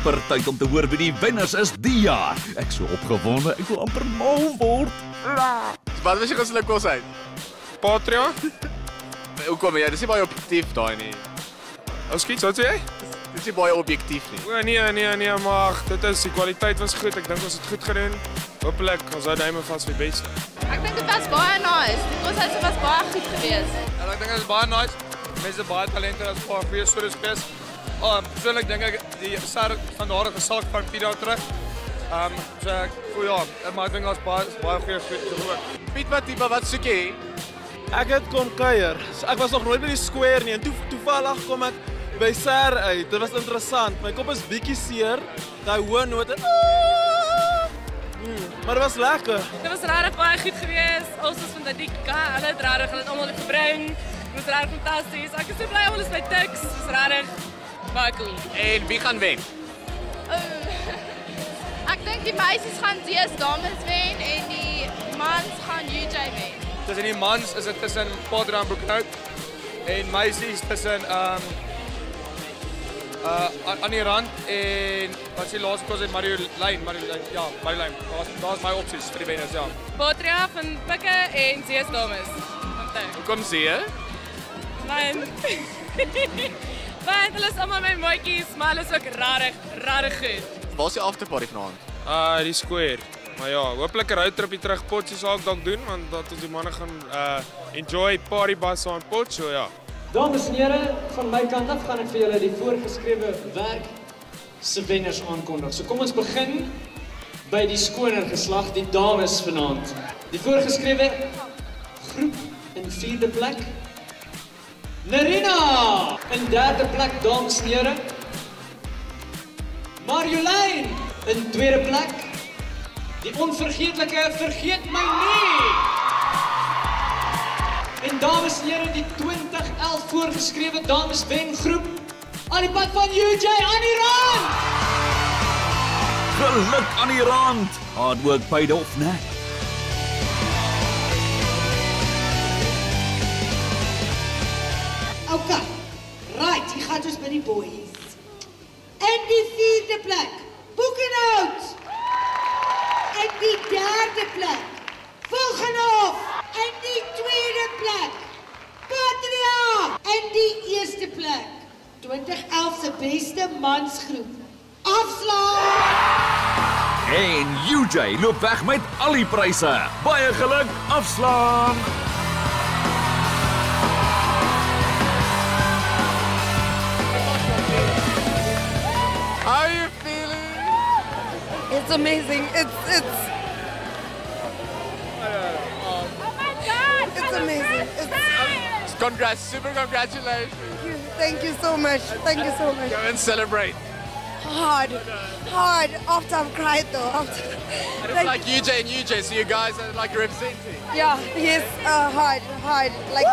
amper tyd om te hoor wie die wenners is die jaar. Ek so opgewonde, ek wil amper mal word. Wat was jy gaan sluk kos uit? Patria? Hoekom jy? Dis nie baie objektief daai nie. Skiets, wat sê jy? Dis nie baie objektief nie. O nee, maar dit is die kwaliteit was goed. Ek dink ons het goed gedoen. Hoopelik ons hou duime vas vir die beste. Ek dink dit was baie nice. Die kos was baie goed geweest. En ek dink dit is baie nice. Mense baie talente as paar goeie stories gewees. Persoonlik dink ek die Ser vandaag gesalk van 4 dae terug. So ja, maar ek dink daar's baie goeie gehoor. Piet Matiba, wat soek jy? Ek het kom kuier. Ek was nog nooit by die square nie en toevallig kom ek by Ser uit. Dit was interessant. My kop is bietjie seer. Daai hoë note. Maar dit was lekker. Dit was regtig baie goed geweest. Ons is van Dadika, hulle het regtig hulle almal gebring. Dit was regtig fantasties. Ek is so bly almal is by Tuks. Dit is regtig baie cool. En wie gaan wen? Ek dink die meisies gaan DS dames wen en die mans gaan UJ wen. Tussen die mans is dit tussen Patria en Broekhout en meisies tussen Annie Rand en wat is die laaste kos het Marjolein. Ja, Marjolein. Daar's my opsies vir die wenners, ja. Patria van Pikke en CS dames. Hoekom sê jy? Want hulle is almal my maatjies, maar hulle is ook regtig goed. Waar is die afterparty vanaand? Die square. Maar ja, hopelik 'n roadtripie terug Potchefstroom sal ek dalk doen want dat ons die manne gaan enjoy party bus aan Potchefstroom, ja. Dames en here, van my kant af gaan ek vir julle die voorgeskrewe werk se wenners aankondig. So kom ons begin by die skoner geslag, die dames vanaand. Die voorgeskrewe groep in 4de plek. Nerina in 3de plek, dames en here. Marjolein in 2de plek. Die onvergeetlike Vergeet My Nie. En dames en here, die 2011 voorgeskrewe dames wengroep aan die pad van UJ aan die rand. Geluk aan die rand. Hard work paid off, né? Okay, right, hier gaan ons by die boys. In die 4de plek, Boekenhout. In die 3de plek, Volgenhof. In die 2de plek, Patria. In die 1ste plek, 2011 se beste mansgroep, Afslag. En UJ loop weg met al die pryse. Baie geluk, Afslaan. How are you feeling? It's amazing. It's It's amazing. Congrats, super congratulations. Thank you so much. Thank you so much. Go and celebrate. Hard. After I've cried though. It's like UJ and UJ, so you guys are like representing. Yeah. Yes. Hard. Like.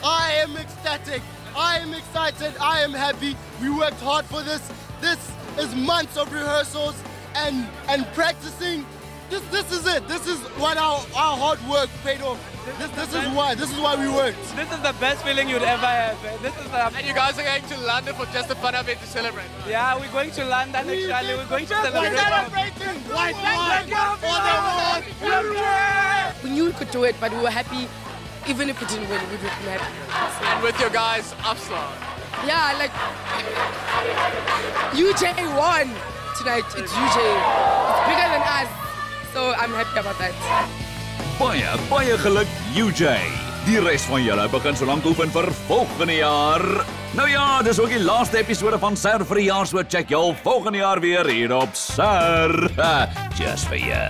I am ecstatic. I am excited. I am happy. We worked hard for this. This is months of rehearsals and practicing. This is it. This is what our hard work paid off. This is why we worked. This is the best feeling you'd ever have. And you guys are going to London for just the fun of it to celebrate. Yeah, we're going to London actually. We're going to celebrate. White flag. We knew we could do it, but we were happy. Even if we didn't win, we would be happy. And with your guys, Afslaan. Yeah, like UJ won tonight. It's UJ. It's bigger than us. So I'm happy about that. Baie geluk, UJ. Die res van julle begin so lank oefen vir volgende jaar. Nou ja, dis ook die laaste episode van Ser vir die jaar, so check jou volgende jaar weer hier op Ser. Just for you.